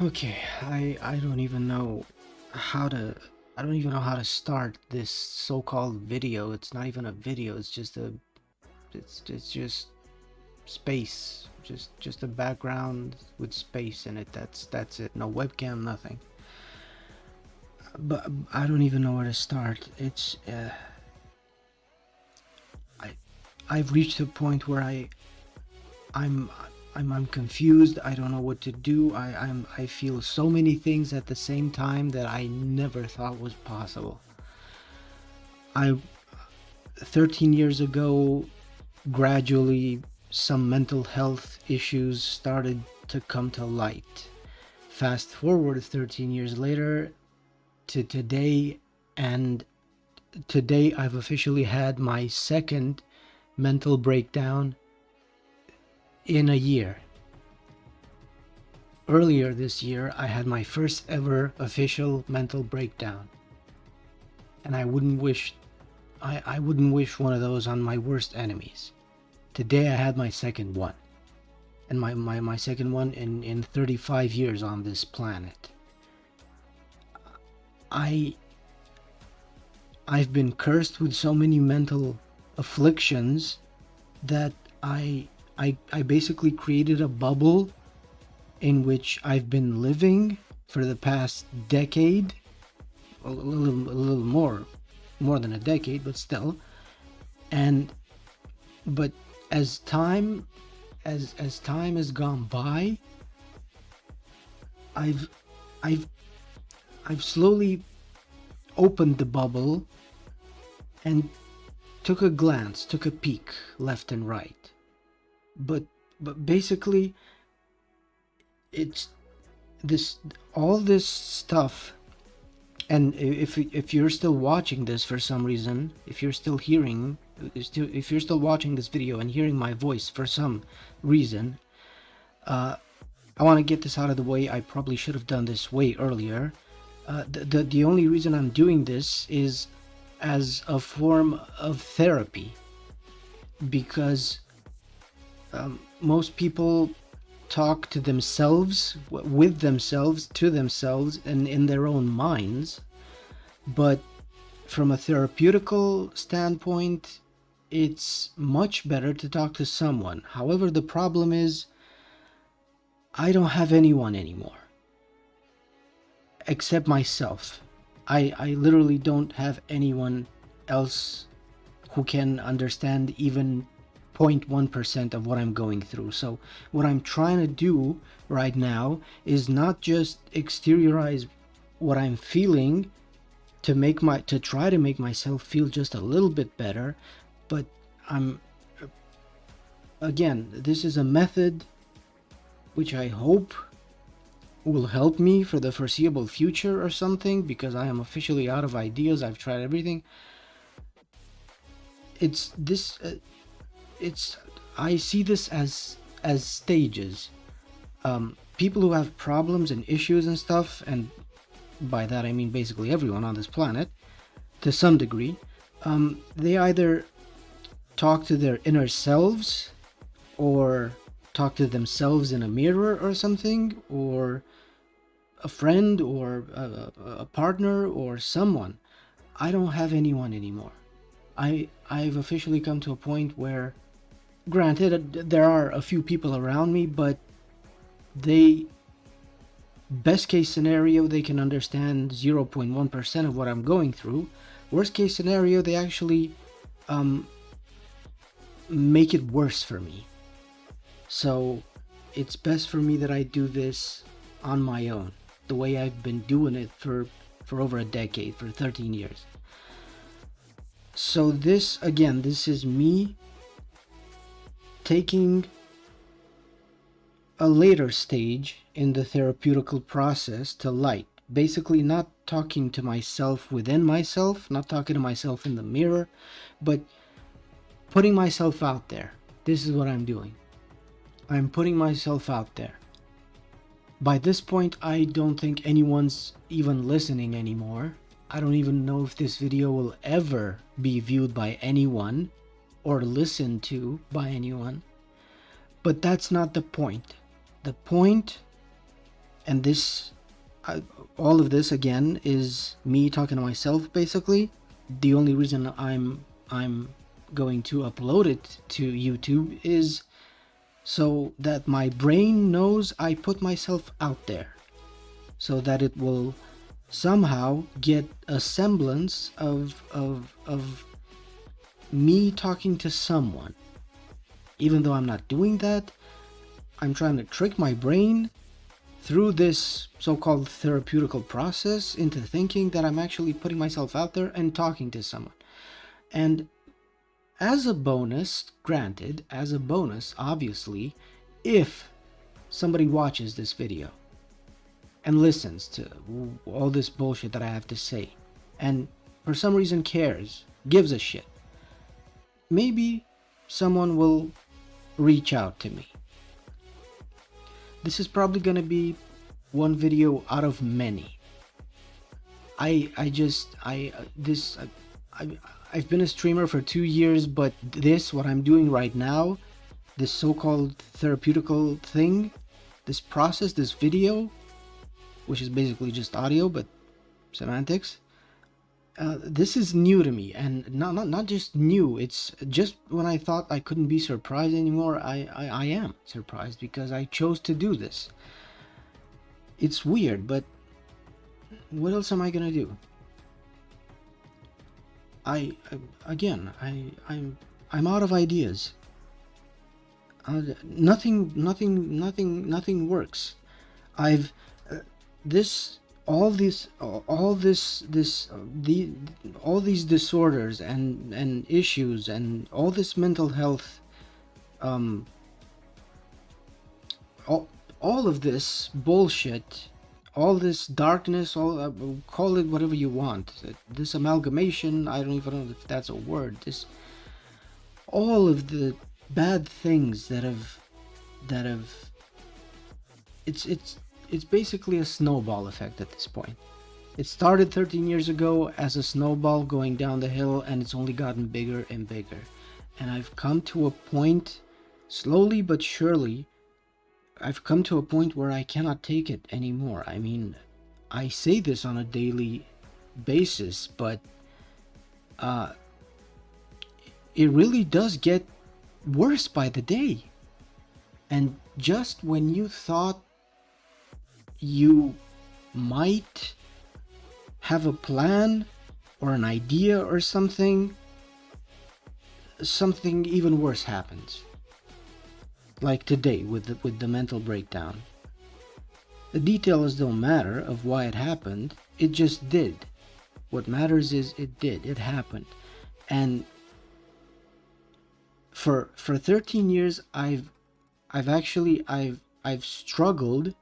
Okay, I don't even know how to I don't even know how to start this so-called video. It's not even a video. It's just space. Just a background with space in it. That's it. No webcam, nothing. But I don't even know where to start. I I've reached a point where I'm I'm confused. I don't know what to do. I feel so many things at the same time that I never thought was possible. I 13 years ago, gradually some mental health issues started to come to light. Fast forward 13 years later to today, and today I've officially had my second mental breakdown in a year. Earlier this year, I had my first ever official mental breakdown, and I wouldn't wish one of those on my worst enemies. Today I had my second one, and my second one in 35 years on this planet. I I've been cursed with so many mental afflictions that I basically created a bubble in which I've been living for the past decade, a little more than a decade, but still. And but as time as time has gone by, I've I've I've slowly opened the bubble and took a peek left and right. But basically, it's this all this stuff. And if you're still watching this for some reason, if you're still hearing, if you're still watching this video and hearing my voice for some reason, I want to get this out of the way. I probably should have done this way earlier. The only reason I'm doing this is as a form of therapy, because most people talk to themselves, with themselves, to themselves, and in their own minds. But from a therapeutical standpoint, it's much better to talk to someone. However, the problem is I don't have anyone anymore except myself. I literally don't have anyone else who can understand even 0.1% of what I'm going through. So what I'm trying to do right now is not just exteriorize what I'm feeling to try to make myself feel just a little bit better, but I'm again, this is a method which I hope will help me for the foreseeable future or something, because I am officially out of ideas. I've tried everything. It's this it's I see this as stages. People who have problems and issues and stuff, and by that I mean basically everyone on this planet to some degree, they either talk to their inner selves, or talk to themselves in a mirror or something, or a friend, or a partner, or someone. I don't have anyone anymore. I've officially come to a point where, granted, there are a few people around me, but they, best case scenario, they can understand 0.1% of what I'm going through. Worst case scenario, they actually make it worse for me. So it's best for me that I do this on my own, the way I've been doing it for over a decade, for 13 years. So this, again, this is me taking a later stage in the therapeutical process to light. Basically, not talking to myself within myself, not talking to myself in the mirror, but putting myself out there. This is what I'm doing. I'm putting myself out there. By this point, I don't think anyone's even listening anymore. I don't even know if this video will ever be viewed by anyone or listened to by anyone. But that's not the point. The point And this, all of this again is me talking to myself basically. The only reason I'm going to upload it to YouTube is so that my brain knows I put myself out there, so that it will somehow get a semblance of me talking to someone. Even though I'm not doing that, I'm trying to trick my brain through this so-called therapeutical process into thinking that I'm actually putting myself out there and talking to someone. And as a bonus, granted, as a bonus, obviously, if somebody watches this video and listens to all this bullshit that I have to say, and for some reason cares, gives a shit, maybe someone will reach out to me. This is probably gonna be one video out of many. I've been a streamer for 2 years, but what I'm doing right now, this so-called therapeutical thing, this process, this video, which is basically just audio but semantics, this is new to me, and not just new. It's just when I thought I couldn't be surprised anymore, I am surprised because I chose to do this. It's weird, but what else am I gonna do? I'm out of ideas. Nothing works. I've all these disorders and issues and all this mental health, all of this bullshit, all this darkness, call it whatever you want, this amalgamation, I don't even know if that's a word, all of the bad things that have it's basically a snowball effect at this point. It started 13 years ago as a snowball going down the hill, and it's only gotten bigger and bigger. And I've come to a point, slowly but surely, I've come to a point where I cannot take it anymore. I mean, I say this on a daily basis, but it really does get worse by the day. And just when you thought you might have a plan or an idea or something even worse happens. Like today with the mental breakdown. The details don't matter of why it happened, it just did. What matters is it did, it happened. And for 13 years I've struggled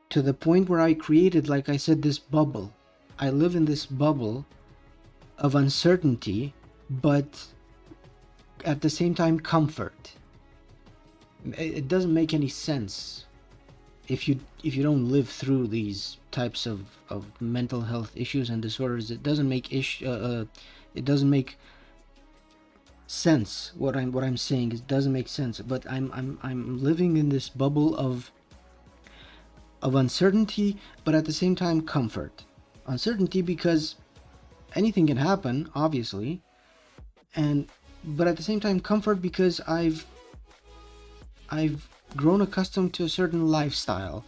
to the point where I created, like I said, this bubble. I live in this bubble of uncertainty, but at the same time comfort. It doesn't make any sense if you don't live through these types of mental health issues and disorders. It doesn't make sense. What I'm saying, it doesn't make sense. But I'm living in this bubble of uncertainty, but at the same time comfort. Uncertainty because anything can happen, obviously, but at the same time comfort because I've grown accustomed to a certain lifestyle.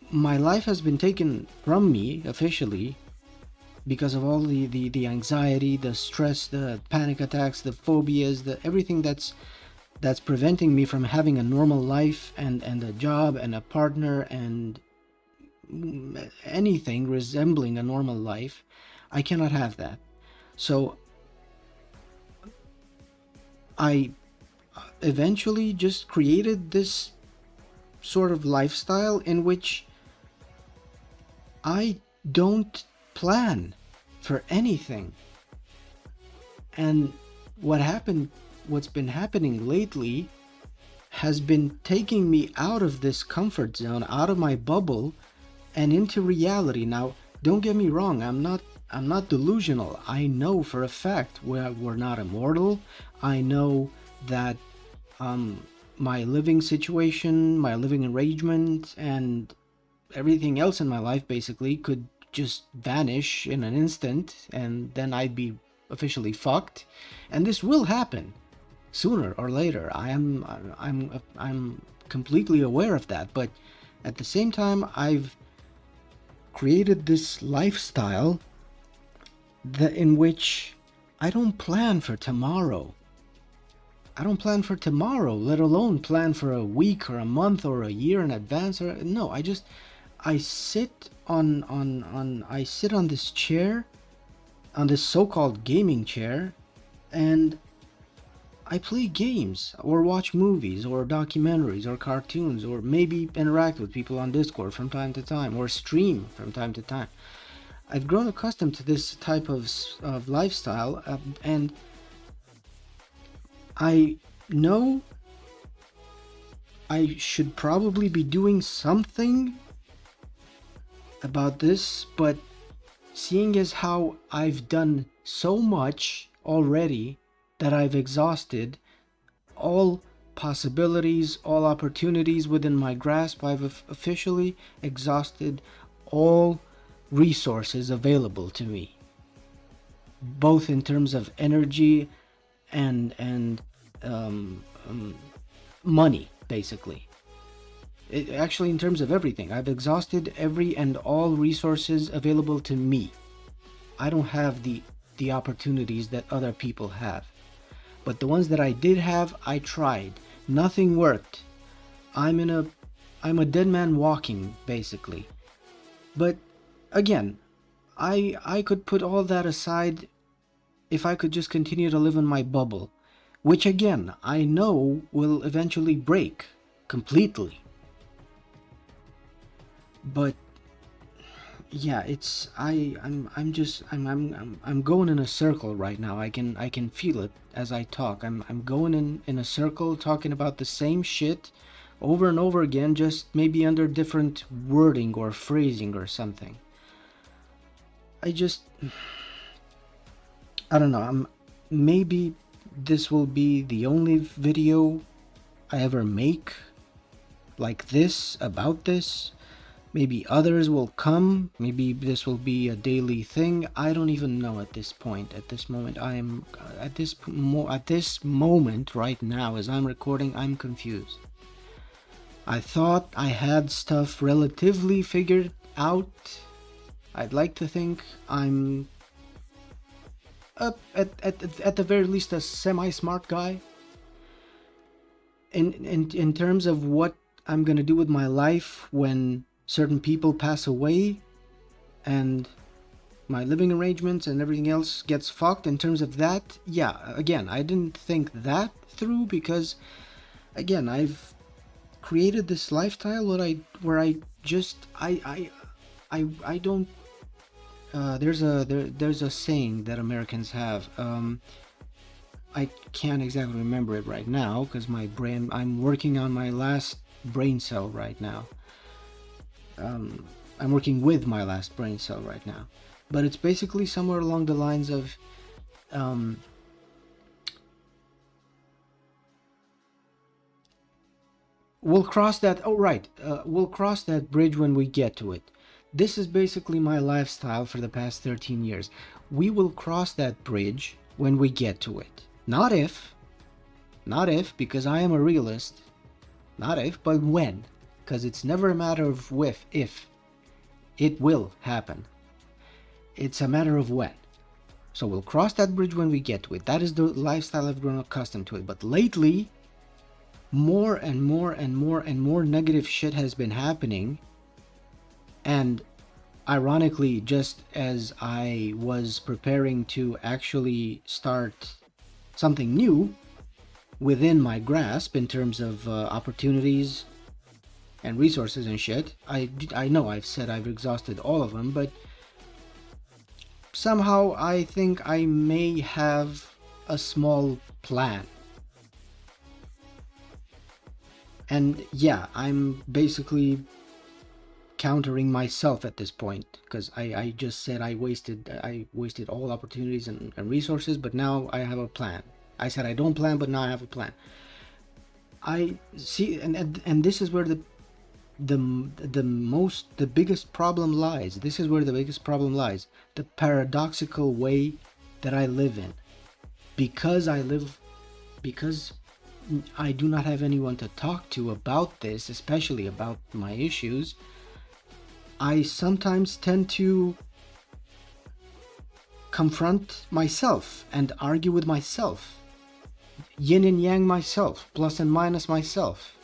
My life has been taken from me officially because of all the anxiety, the stress, the panic attacks, the phobias, everything that's preventing me from having a normal life and a job and a partner and anything resembling a normal life. I cannot have that. So I eventually just created this sort of lifestyle in which I don't plan for anything. And what's been happening lately has been taking me out of this comfort zone, out of my bubble, and into reality. Now, don't get me wrong, I'm not delusional. I know for a fact we're not immortal. I know that my living situation, my living arrangement, and everything else in my life basically could just vanish in an instant, and then I'd be officially fucked. And this will happen sooner or later. I'm completely aware of that, but at the same time, I've created this lifestyle in which I don't plan for tomorrow. I don't plan for tomorrow, let alone plan for a week or a month or a year in advance. Or no, I sit on this chair, on this so-called gaming chair, and I play games or watch movies or documentaries or cartoons, or maybe interact with people on Discord from time to time, or stream from time to time. I've grown accustomed to this type of lifestyle, and I know I should probably be doing something about this, but seeing as how I've done so much already that I've exhausted all possibilities, all opportunities within my grasp, I've officially exhausted all resources available to me, both in terms of energy and money, basically. Actually, in terms of everything, I've exhausted every and all resources available to me. I don't have the opportunities that other people have. But the ones that I did have, I tried. Nothing worked. I'm a dead man walking, basically. But again, I could put all that aside if I could just continue to live in my bubble, which again, I know will eventually break completely. But yeah, I'm going in a circle right now. I can feel it as I talk. I'm going in a circle, talking about the same shit over and over again, just maybe under different wording or phrasing or something. I don't know. Maybe this will be the only video I ever make like this, about this. Maybe others will come. Maybe this will be a daily thing. I don't even know at this point. At this moment, I am at this moment right now, as I'm recording, I'm confused. I thought I had stuff relatively figured out. I'd like to think I'm at the very least a semi-smart guy. In terms of what I'm gonna do with my life when certain people pass away and my living arrangements and everything else gets fucked, in terms of that, yeah, again, I didn't think that through, because again, I've created this lifestyle where I just I don't there's a saying that Americans have. I can't exactly remember it right now because my brain, I'm working on my last brain cell right now. I'm working with my last brain cell right now, but it's basically somewhere along the lines of we'll cross that, oh right, we'll cross that bridge when we get to it. This is basically my lifestyle for the past 13 years. We will cross that bridge when we get to it. Not if, because I am a realist. Not if, but when. Because it's never a matter of if. It will happen. It's a matter of when. So we'll cross that bridge when we get to it. That is the lifestyle I've grown accustomed to it. But lately, more and more and more and more negative shit has been happening. And ironically, just as I was preparing to actually start something new within my grasp in terms of opportunities and resources and shit, I know I've said I've exhausted all of them, but somehow I think I may have a small plan. And yeah, I'm basically countering myself at this point, because I just said I wasted all opportunities and resources, but now I have a plan. I said I don't plan, but now I have a plan. I see, and this is where the biggest problem lies. This is where the biggest problem lies. The paradoxical way that I live in. Because I do not have anyone to talk to about this, especially about my issues, I sometimes tend to confront myself and argue with myself, yin and yang myself, plus and minus myself.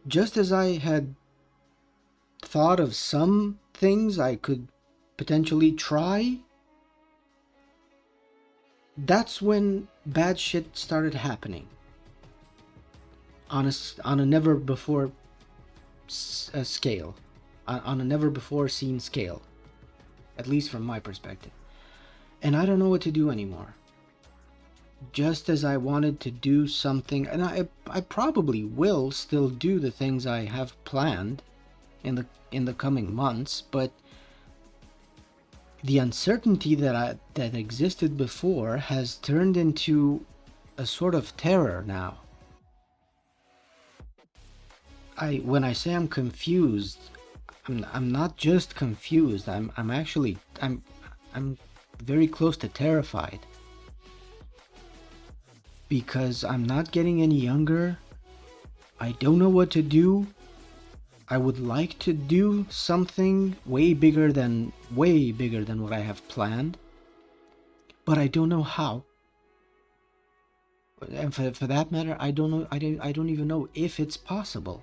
Just as I had thought of some things I could potentially try, that's when bad shit started happening on a never before scale, on a never before seen scale, at least from my perspective. And I don't know what to do anymore. Just as I wanted to do something, and I probably will still do the things I have planned in the coming months, but the uncertainty that existed before has turned into a sort of terror now. When I say I'm confused, I'm not just confused. I'm actually I'm very close to terrified, because I'm not getting any younger. I don't know what to do. I would like to do something way bigger than what I have planned, but I don't know how. And for that matter, I don't know. I don't even know if it's possible.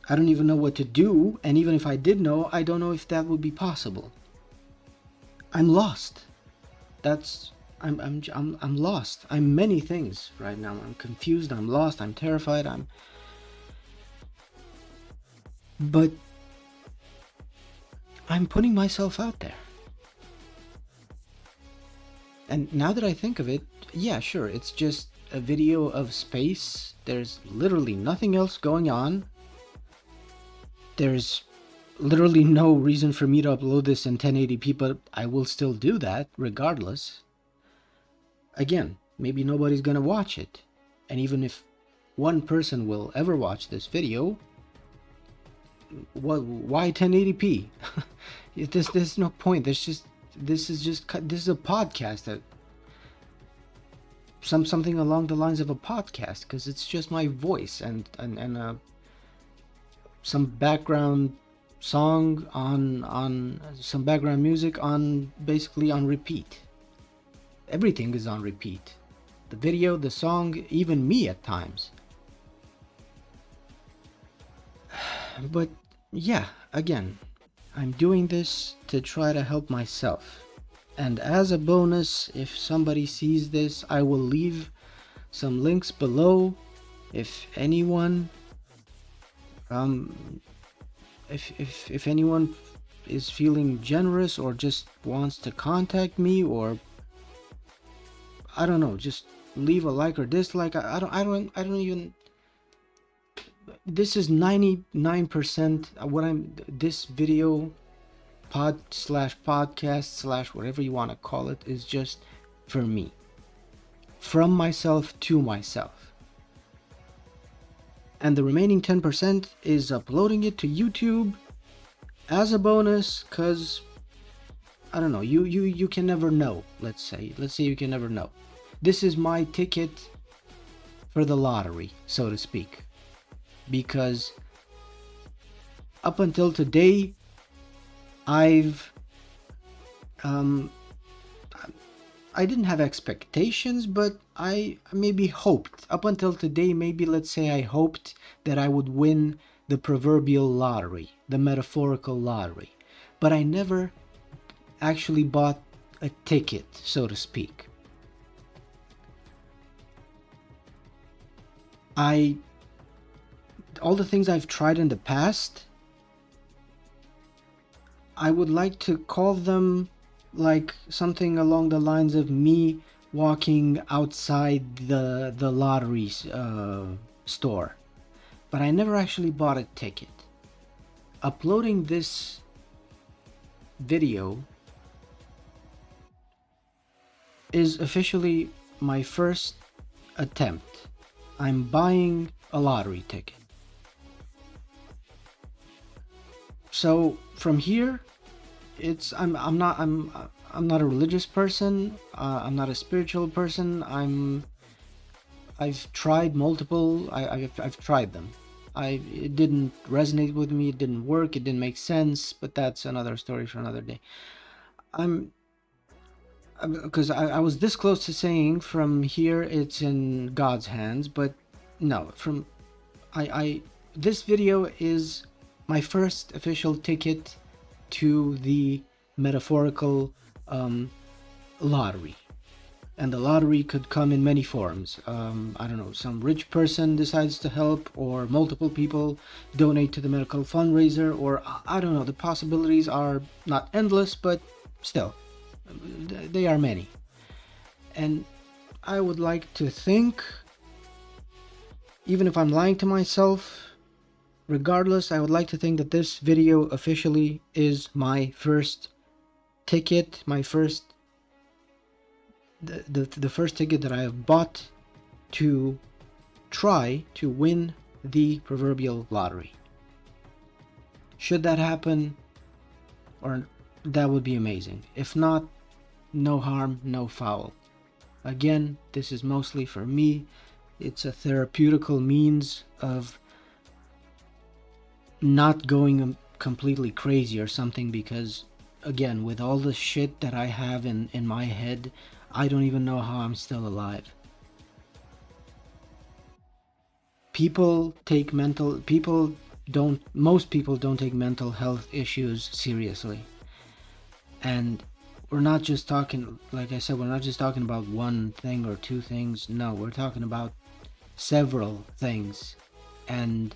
I don't even know what to do, and even if I did know, I don't know if that would be possible. I'm lost. I'm lost. I'm many things right now. I'm confused, I'm lost, I'm terrified, but I'm putting myself out there. And now that I think of it, yeah, sure, it's just a video of space. There's literally nothing else going on. There's literally no reason for me to upload this in 1080p, but I will still do that regardless. Again, maybe nobody's gonna watch it. And even if one person will ever watch this video, why 1080p? There's no point. This is a podcast, that something along the lines of a podcast, because it's just my voice and some background song on some background music on basically on repeat. Everything is on repeat. The video, the song, even me at times. But yeah, again, I'm doing this to try to help myself. And as a bonus, if somebody sees this, I will leave some links below. If anyone if anyone is feeling generous or just wants to contact me, or I don't know, just leave a like or dislike. I don't even. This is 99% this video podcast / whatever you want to call it is just for me, from myself to myself. And the remaining 10% is uploading it to YouTube as a bonus, because I don't know, you can never know. Let's say you can never know. This is my ticket for the lottery, so to speak, because up until today I didn't have expectations, but I maybe hoped. Up until today, maybe let's say I hoped that I would win the proverbial lottery, the metaphorical lottery. But I never actually bought a ticket, so to speak. All the things I've tried in the past, I would like to call them like something along the lines of me walking outside the lottery store, but I never actually bought a ticket. Uploading this video is officially my first attempt. I'm buying a lottery ticket. So from here, I'm not a religious person. I'm not a spiritual person. I've tried multiple. I've tried them. It didn't resonate with me. It didn't work. It didn't make sense. But that's another story for another day. I'm because I was this close to saying from here it's in God's hands, but no. From I this video is my first official ticket to the metaphorical lottery. And the lottery could come in many forms. I don't know, some rich person decides to help, or multiple people donate to the medical fundraiser, or I don't know, the possibilities are not endless, but still, they are many. And I would like to think, even if I'm lying to myself, regardless, I would like to think that this video officially is my first ticket, my first the first ticket that I have bought to try to win the proverbial lottery. Should that happen, or that would be amazing. If not, no harm, no foul. Again, this is mostly for me. It's a therapeutical means of not going completely crazy or something, because again, with all the shit that I have in my head, I don't even know how I'm still alive. Most people don't take mental health issues seriously. And we're not just talking, like I said, we're not just talking about one thing or two things. No, we're talking about several things, and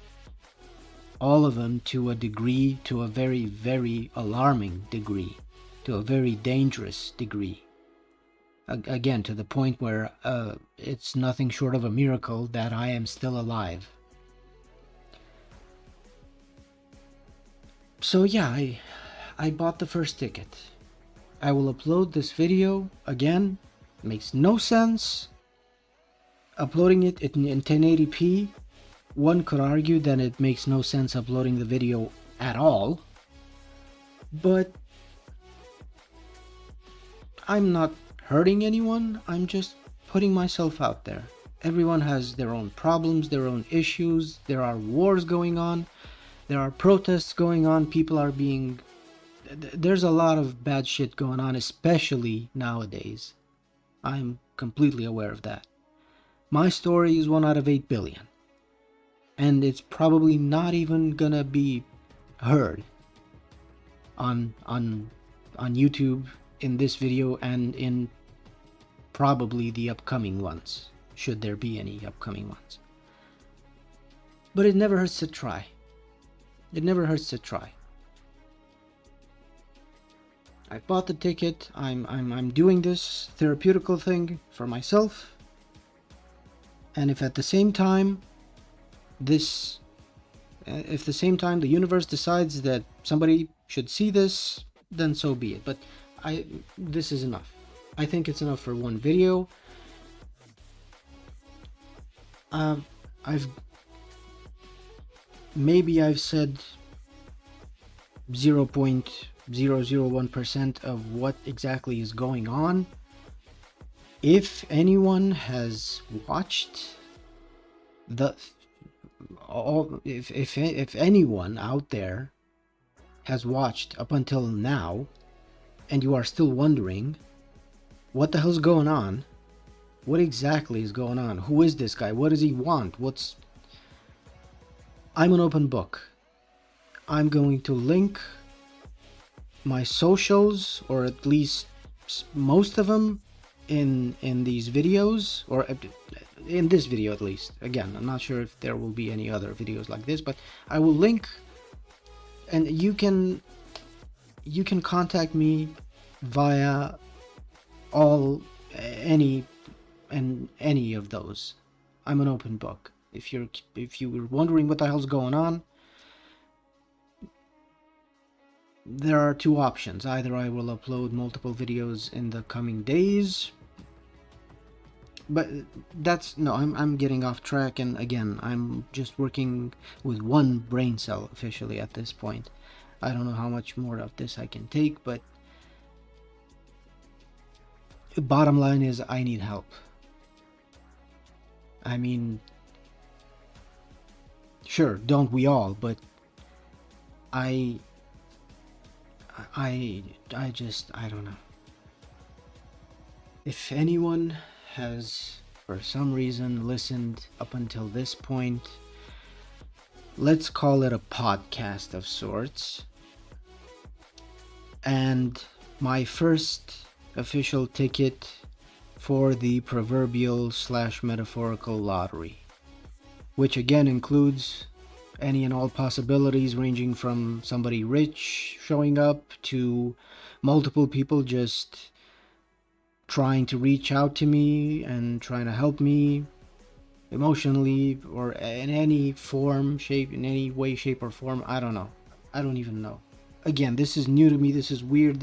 all of them to a degree, to a very, very alarming degree, to a very dangerous degree. Again, to the point where it's nothing short of a miracle that I am still alive. So yeah, I bought the first ticket. I will upload this video again. Makes no sense uploading it in 1080p. One could argue that it makes no sense uploading the video at all, but I'm not hurting anyone. I'm just putting myself out there. Everyone has their own problems, their own issues. There are wars going on. There are protests going on. People are being... There's a lot of bad shit going on, especially nowadays. I'm completely aware of that. My story is 1 out of 8 billion. And it's probably not even gonna be heard on YouTube in this video and in probably the upcoming ones, should there be any upcoming ones. But it never hurts to try. It never hurts to try. I bought the ticket. I'm doing this therapeutical thing for myself. And if at the same time the universe decides that somebody should see this, then so be it. But this is enough. I think it's enough for one video. I've said 0.001% of what exactly is going on. If anyone has watched if anyone out there has watched up until now, and you are still wondering what the hell's going on, what exactly is going on, who is this guy, what does he want, I'm an open book. I'm going to link my socials, or at least most of them, in these videos, or in this video at least. Again, I'm not sure if there will be any other videos like this, but I will link, and you can contact me via any of those. I'm an open book. If you were wondering what the hell's going on, there are two options. Either I will upload multiple videos in the coming days, But that's no, I'm getting off track, and again, I'm just working with one brain cell officially at this point. I don't know how much more of this I can take, but bottom line is I need help. I mean, sure, don't we all, but I I don't know. If anyone has for some reason listened up until this point, let's call it a podcast of sorts. And my first official ticket for the proverbial slash metaphorical lottery, which again includes any and all possibilities ranging from somebody rich showing up to multiple people just trying to reach out to me and trying to help me emotionally or in any form, shape, in any way, shape, or form. I don't know. I don't even know. Again, this is new to me. This is weird.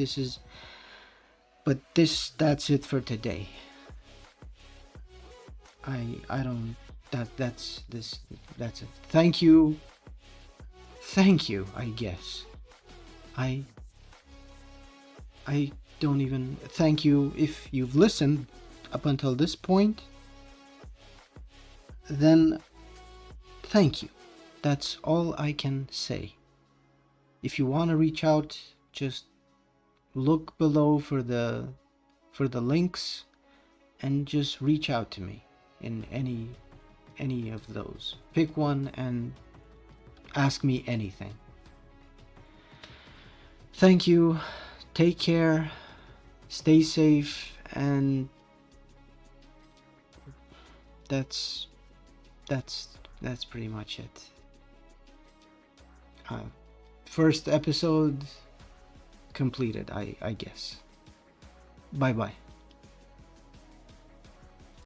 But that's it for today. I don't. That's it. Thank you. Thank you. I guess. I I don't even thank you if you've listened up until this point. Then thank you. That's all I can say. If you want to reach out, just look below for the links and just reach out to me in any of those. Pick one and ask me anything. Thank you. Take care. Stay safe, and that's that's pretty much it. Uh, First episode completed, I guess. Bye bye.